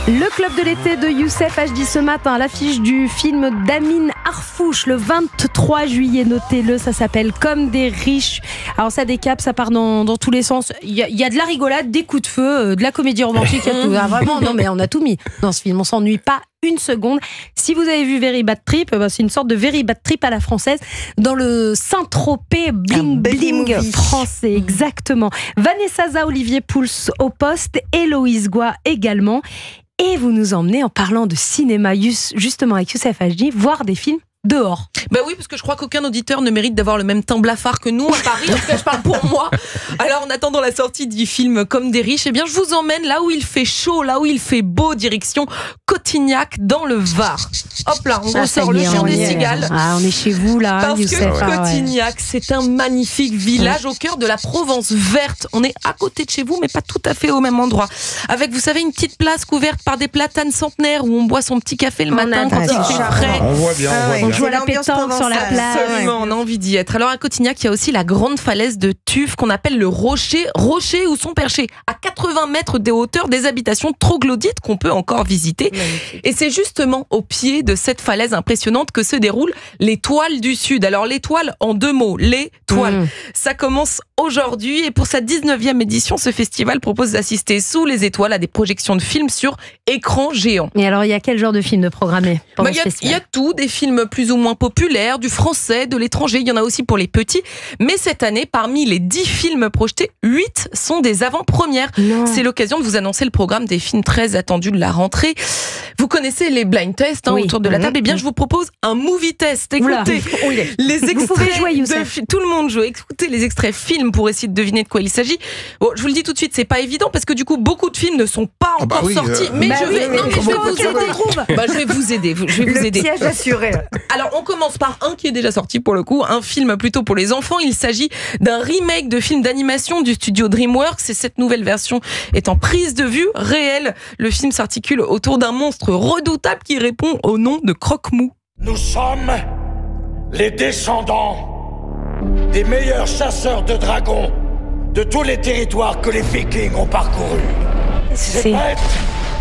Le club de l'été de Youssef HD ce matin, l'affiche du film d'Amine Harfouch le 23 juillet, notez-le, ça s'appelle Comme des riches. Alors ça décape, ça part dans tous les sens. Il y a de la rigolade, des coups de feu, de la comédie romantique, il y a tout. Ah, vraiment, non mais on a tout mis dans ce film, on s'ennuie pas une seconde. Si vous avez vu Very Bad Trip, c'est une sorte de Very Bad Trip à la française, dans le Saint-Tropez bling bling français, exactement. Vanessa Za, Olivier Pouls au poste, Héloïse Goua également. Et vous nous emmenez, en parlant de cinéma, justement avec Youssef HD, voir des films dehors. Ben oui, parce que je crois qu'aucun auditeur ne mérite d'avoir le même teint blafard que nous à Paris. En tout cas, je parle pour moi. Alors, en attendant la sortie du film Comme des riches, eh bien, je vous emmène là où il fait chaud, là où il fait beau, direction Cotignac, dans le Var. Hop là, on ressort le chant des cigales. Ah, on est chez vous là, parce Youssef. que Cotignac, c'est un magnifique village au cœur de la Provence verte. On est à côté de chez vous, mais pas tout à fait au même endroit. Avec, vous savez, une petite place couverte par des platanes centenaires où on boit son petit café le matin quand il fait frais. On voit bien, On joue à la pétanque sur la plage. Absolument, on a envie d'y être. Alors à Cotignac, il y a aussi la grande falaise de Tuf qu'on appelle le Rocher. Rocher où sont perchés à 80 mètres de hauteur des habitations troglodytes qu'on peut encore visiter. Magnifique. Et c'est justement au pied de cette falaise impressionnante que se déroulent les Toiles du Sud. Alors les Toiles en deux mots, les Toiles. Ça commence aujourd'hui et pour sa 19e édition, ce festival propose d'assister sous les étoiles à des projections de films sur écran géant. Et alors il y a quel genre de films de programmés pendant ce festival ? Il y a tout, des films plus ou moins populaires, du français, de l'étranger, il y en a aussi pour les petits. Mais cette année, parmi les 10 films projetés, 8 sont des avant-premières. C'est l'occasion de vous annoncer le programme des films très attendus de la rentrée. Vous connaissez les blind tests autour de la table. Eh bien, je vous propose un movie test. Écoutez, les extraits tout le monde joue. Écoutez les extraits films pour essayer de deviner de quoi il s'agit. Bon, je vous le dis tout de suite, c'est pas évident parce que du coup, beaucoup de films ne sont pas encore sortis. Mais je vais vous aider. Le piège assuré. Alors, on commence par un qui est déjà sorti pour le coup, un film plutôt pour les enfants. Il s'agit d'un remake de film d'animation du studio DreamWorks et cette nouvelle version est en prise de vue réelle. Le film s'articule autour d'un monstre redoutable qui répond au nom de Croque-Mou. Nous sommes les descendants des meilleurs chasseurs de dragons de tous les territoires que les Vikings ont parcourus. Ces bêtes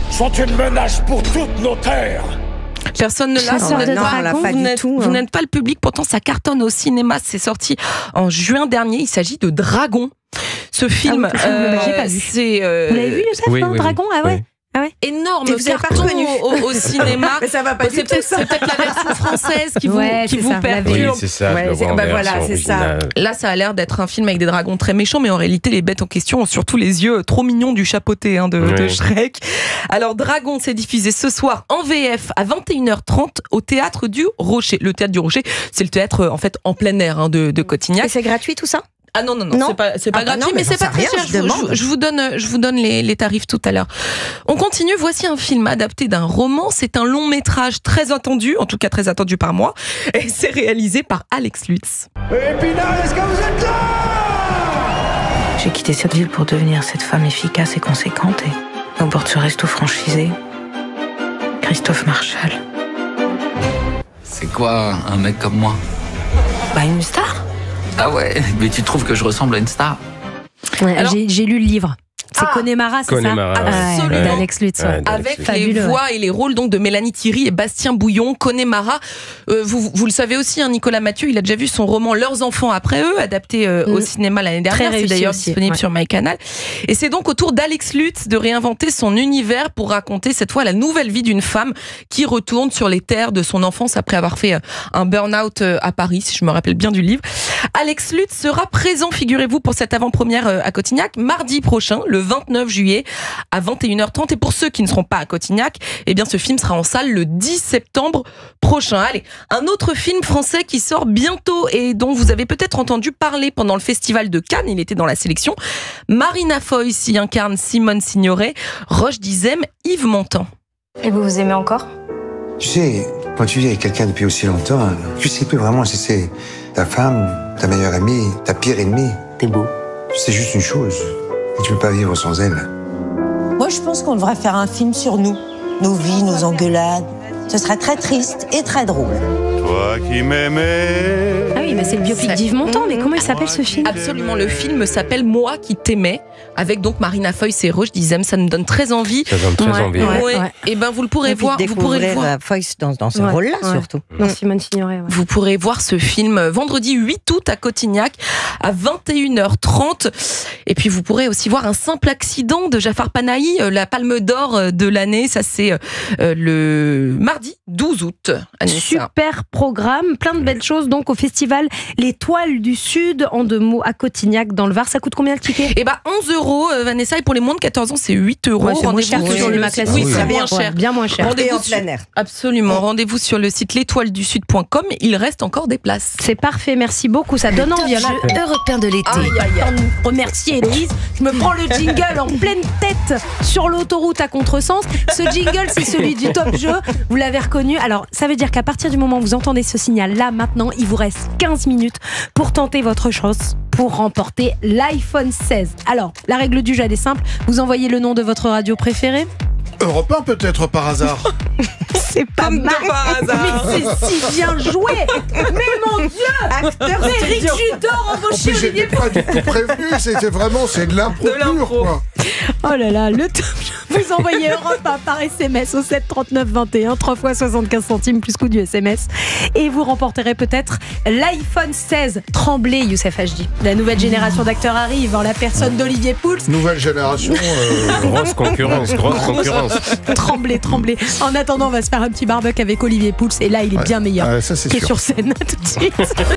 sont une menace pour toutes nos terres. Personne ne l'a. Vous n'êtes pas le public, pourtant ça cartonne au cinéma. C'est sorti en juin dernier. Il s'agit de Dragon. Ce film, j'ai pas vu. Vous l'avez vu, Youssef, Dragon? Ah ouais. Ah ouais. Énorme carton au cinéma. Mais ça va pas c'est peut-être la version française qui vous perturbe. Oui, c'est ça. C'est ça. Là, ça a l'air d'être un film avec des dragons très méchants, mais en réalité, les bêtes en question ont surtout les yeux trop mignons du chapeauté de Shrek. Alors, Dragon, c'est diffusé ce soir en VF à 21h30 au Théâtre du Rocher. Le Théâtre du Rocher, c'est le théâtre en fait en plein air de Cotignac. Et c'est gratuit tout ça ? Ah non, c'est pas gratuit, mais c'est pas très cher. Je vous donne les tarifs tout à l'heure. On continue, voici un film adapté d'un roman. C'est un long métrage très attendu, en tout cas très attendu par moi. Et c'est réalisé par Alex Lutz. Épinal, est-ce que vous êtes là ? J'ai quitté cette ville pour devenir cette femme efficace et conséquente et au bord de ce resto franchisé, Christophe Marshall. C'est quoi un mec comme moi ? Une star. Ah ouais, mais tu trouves que je ressemble à une star ? Alors, j'ai lu le livre. C'est Connemara, c'est ça ? Absolument. D'Alex Lutz. Avec les voix et les rôles donc de Mélanie Thierry et Bastien Bouillon. Connemara, vous le savez aussi, Nicolas Mathieu, il a déjà vu son roman Leurs enfants après eux, adapté au cinéma l'année dernière. C'est d'ailleurs disponible sur MyCanal. Et c'est donc au tour d'Alex Lutz de réinventer son univers pour raconter cette fois la nouvelle vie d'une femme qui retourne sur les terres de son enfance après avoir fait un burn-out à Paris, si je me rappelle bien du livre. Alex Lutz sera présent, figurez-vous, pour cette avant-première à Cotignac, mardi prochain, le 29 juillet à 21h30. Et pour ceux qui ne seront pas à Cotignac, eh bien ce film sera en salle le 10 septembre prochain. Allez, un autre film français qui sort bientôt et dont vous avez peut-être entendu parler pendant le festival de Cannes, il était dans la sélection. Marina Foïs s'y incarne Simone Signoret, Roche Dizem, Yves Montand. Et vous vous aimez encore ? Tu sais, quand tu vis avec quelqu'un depuis aussi longtemps, tu sais plus vraiment si c'est ta femme, ta meilleure amie, ta pire ennemie. T'es beau. C'est juste une chose. Et tu peux pas vivre sans elle. Moi, je pense qu'on devrait faire un film sur nous. Nos vies, nos engueulades. Ce serait très triste et très drôle. Toi qui m'aimais. Ah oui, oui, bah c'est le biopic d'Yves Montand, mais comment il s'appelle ce film? Absolument, le film s'appelle Moi qui t'aimais, avec donc Marina Foïs et Roche Dizem. Ça nous donne très envie. Ça donne très envie. Ouais. Et ben vous le pourrez voir. Vous pourrez le voir. Foïs dans ce rôle-là surtout. Dans Simone Signoret. Ouais. Vous pourrez voir ce film vendredi 8 août à Cotignac à 21h30. Et puis vous pourrez aussi voir Un simple accident de Jafar Panahi, la Palme d'Or de l'année. Ça c'est le mardi 12 août. Super programme, plein de belles choses donc au festival L'Étoile du Sud, en 2 mots, à Cotignac dans le Var. Ça coûte combien le ticket? Eh ben 11 €, Vanessa, et pour les moins de 14 ans c'est 8 €. Ouais, c'est moins cher que sur le classique. Oui, c'est moins cher. Bien moins cher. Rendez-vous en plein air. Absolument. Rendez-vous sur le site l'étoiledusud.com. Il reste encore des places. C'est parfait, merci beaucoup. Ça donne envie. Européen de l'été. Remercier Héloïse. Je me prends le jingle en pleine tête sur l'autoroute à contresens. Ce jingle, c'est celui du Top Jeu. Vous l'avez reconnu. Alors, ça veut dire qu'à partir du moment où vous entendez ce signal là, maintenant, il vous reste 15 minutes pour tenter votre chance pour remporter l'iPhone 16. Alors, la règle du jeu, elle est simple. Vous envoyez le nom de votre radio préférée. Europe 1 peut-être par hasard. C'est pas mal. Par hasard. Mais c'est si bien joué. Mais mon Dieu, Eric Judor embauché Olivier Pouls. Pas du tout prévenu. C'était vraiment, c'est de l'impro pur, quoi. Oh là là, le top. Vous envoyez Europe 1 par SMS au 7 39 21, 3 fois 75 centimes plus coût du SMS. Et vous remporterez peut-être l'iPhone 16. Tremblez, Youssef Hachdi. La nouvelle génération d'acteurs arrive en la personne d'Olivier Pouls. Nouvelle génération. Grosse concurrence. Tremblez. En attendant, on va se faire un petit barbecue avec Olivier Pouls. Et là, il est bien meilleur. Ça, c'est qui est sûr. sur scène. À tout de suite.